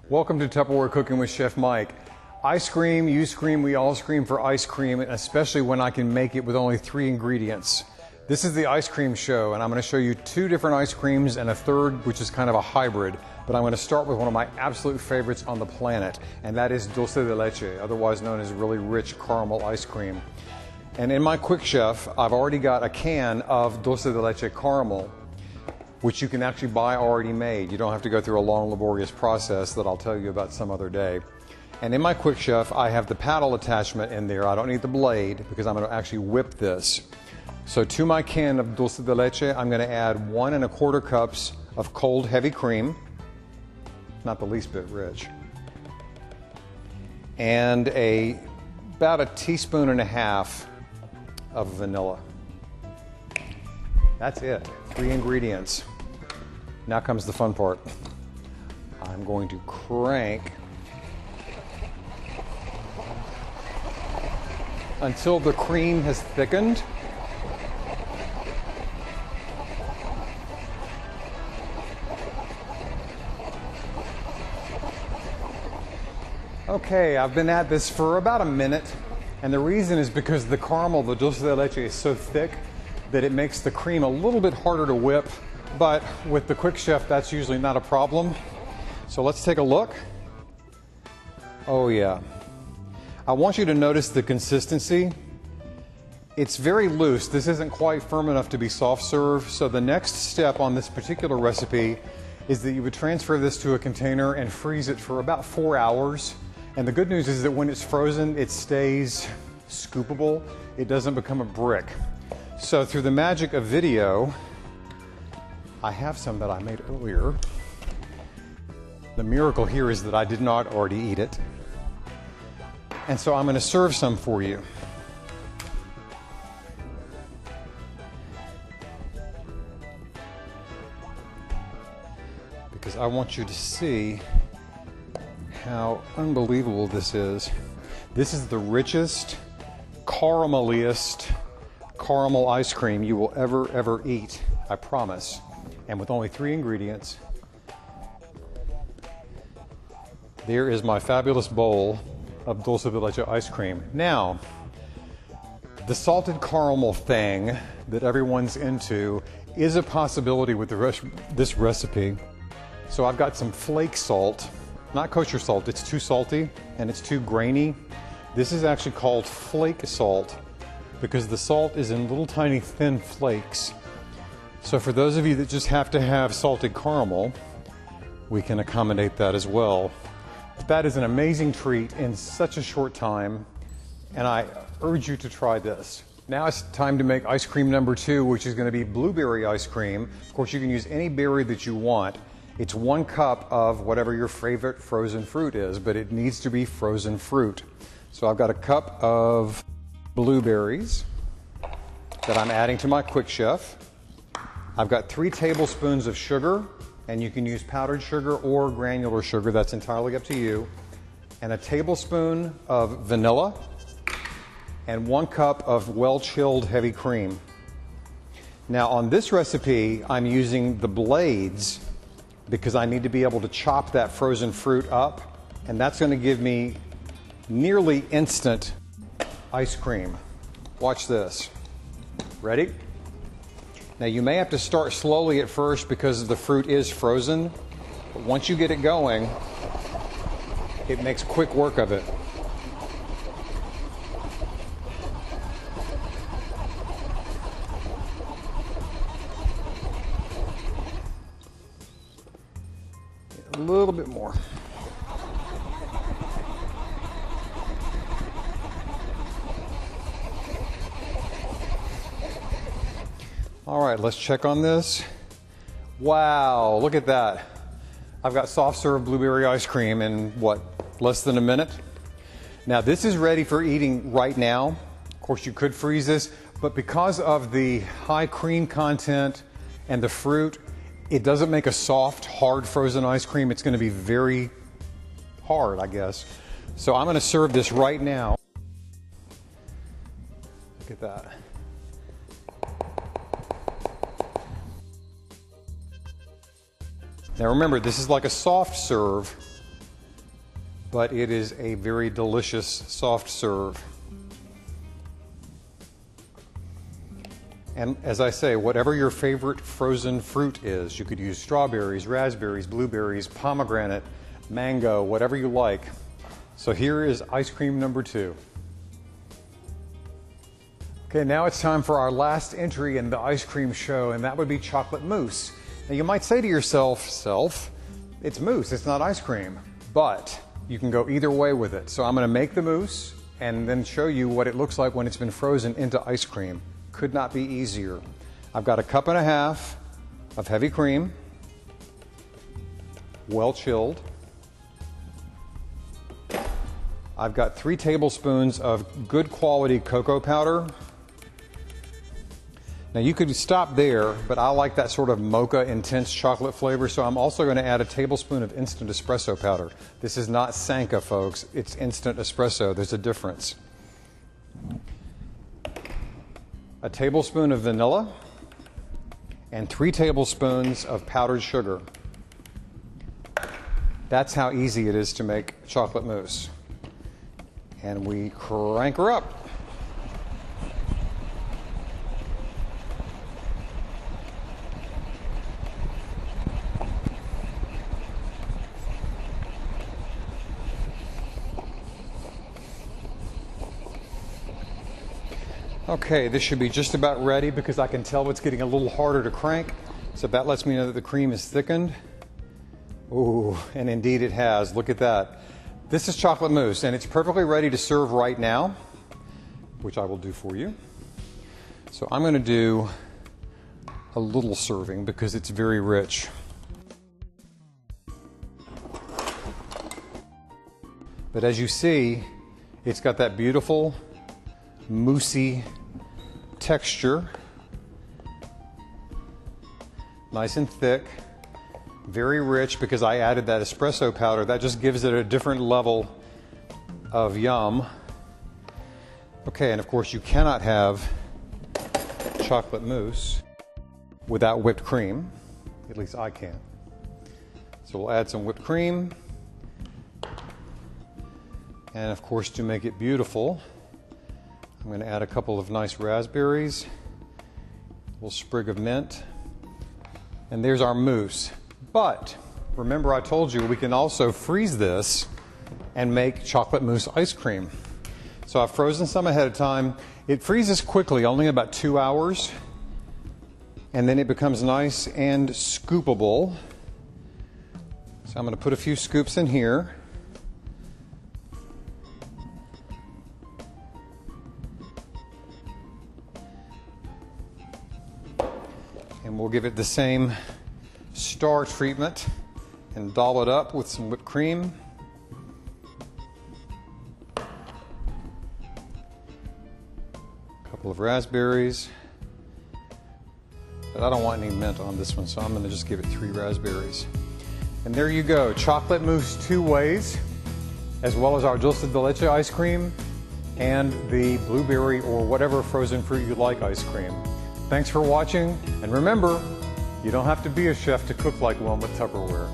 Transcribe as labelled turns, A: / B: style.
A: Welcome to Tupperware Cooking with Chef Mike. I scream, you scream, we all scream for ice cream, especially when I can make it with only 3 ingredients. This is the ice cream show, and I'm going to show you 2 different ice creams and a third, which is kind of a hybrid. But I'm going to start with one of my absolute favorites on the planet, and that is Dulce de Leche, otherwise known as really rich caramel ice cream. And in my Quick Chef, I've already got a can of Dulce de Leche caramel, which you can actually buy already made. You don't have to go through a long, laborious process that I'll tell you about some other day. And in my Quick Chef, I have the paddle attachment in there. I don't need the blade because I'm going to actually whip this. So to my can of Dulce de Leche, I'm going to add 1 1/4 cups of cold heavy cream, not the least bit rich, and about 1.5 teaspoons of vanilla. That's it, 3 ingredients. Now comes the fun part. I'm going to crank until the cream has thickened. Okay, I've been at this for about a minute, and the reason is because the caramel, the dulce de leche, is so thick that it makes the cream a little bit harder to whip, but with the Quick Chef, that's usually not a problem. So let's take a look. Oh yeah. I want you to notice the consistency. It's very loose. This isn't quite firm enough to be soft serve, so the next step on this particular recipe is that you would transfer this to a container and freeze it for about 4 hours. And the good news is that when it's frozen, it stays scoopable. It doesn't become a brick. So through the magic of video, I have some that I made earlier. The miracle here is that I did not already eat it. And so I'm going to serve some for you. Because I want you to see how unbelievable this is. This is the richest, carameliest caramel ice cream you will ever eat, I promise. And with only 3 ingredients. There is my fabulous bowl of Dulce de Leche ice cream. Now, the salted caramel thing that everyone's into is a possibility with this recipe. So I've got some flake salt, not kosher salt, it's too salty and it's too grainy. This is actually called flake salt because the salt is in little tiny thin flakes. So for those of you that just have to have salted caramel, we can accommodate that as well. That is an amazing treat in such a short time, and I urge you to try this. Now it's time to make ice cream number 2, which is going to be blueberry ice cream. Of course, you can use any berry that you want. It's 1 cup of whatever your favorite frozen fruit is, but it needs to be frozen fruit. So I've got a cup of blueberries that I'm adding to my Quick Chef. I've got 3 tablespoons of sugar, and you can use powdered sugar or granular sugar, that's entirely up to you, and a tablespoon of vanilla, and 1 cup of well-chilled heavy cream. Now on this recipe, I'm using the blades because I need to be able to chop that frozen fruit up, and that's going to give me nearly instant ice cream. Watch this. Ready? Now you may have to start slowly at first because the fruit is frozen, but once you get it going, it makes quick work of it. A little bit more. All right, let's check on this. Wow, look at that. I've got soft serve blueberry ice cream in what, less than a minute? Now this is ready for eating right now. Of course you could freeze this, but because of the high cream content and the fruit, it doesn't make a soft, hard frozen ice cream. It's going to be very hard, I guess. So I'm going to serve this right now. Look at that. Now remember, this is like a soft serve, but it is a very delicious soft serve. And as I say, whatever your favorite frozen fruit is, you could use strawberries, raspberries, blueberries, pomegranate, mango, whatever you like. So here is ice cream number 2. Okay, now it's time for our last entry in the ice cream show, and that would be chocolate mousse. Now you might say to yourself, it's mousse, it's not ice cream, but you can go either way with it. So I'm going to make the mousse and then show you what it looks like when it's been frozen into ice cream. Could not be easier. I've got a 1.5 cups of heavy cream, well chilled. I've got 3 tablespoons of good quality cocoa powder. Now you could stop there, but I like that sort of mocha intense chocolate flavor, so I'm also going to add a tablespoon of instant espresso powder. This is not Sanka, folks. It's instant espresso. There's a difference. A tablespoon of vanilla and 3 tablespoons of powdered sugar. That's how easy it is to make chocolate mousse. And we crank her up. Okay, this should be just about ready because I can tell it's getting a little harder to crank. So that lets me know that the cream is thickened. Ooh, and indeed it has. Look at that. This is chocolate mousse, and it's perfectly ready to serve right now, which I will do for you. So I'm going to do a little serving because it's very rich. But as you see, it's got that beautiful moussey texture, nice and thick, very rich because I added that espresso powder. That just gives it a different level of yum. Okay, and of course you cannot have chocolate mousse without whipped cream. At least I can't. So we'll add some whipped cream. And of course, to make it beautiful, I'm going to add a couple of nice raspberries, a little sprig of mint, and there's our mousse. But remember I told you we can also freeze this and make chocolate mousse ice cream. So I've frozen some ahead of time. It freezes quickly, only about 2 hours, and then it becomes nice and scoopable. So I'm going to put a few scoops in here. And we'll give it the same star treatment and doll it up with some whipped cream. A couple of raspberries. But I don't want any mint on this one, so I'm going to just give it 3 raspberries. And there you go, chocolate mousse 2 ways, as well as our Dulce de Leche ice cream and the blueberry or whatever frozen fruit you like ice cream. Thanks for watching, and remember, you don't have to be a chef to cook like one with Tupperware.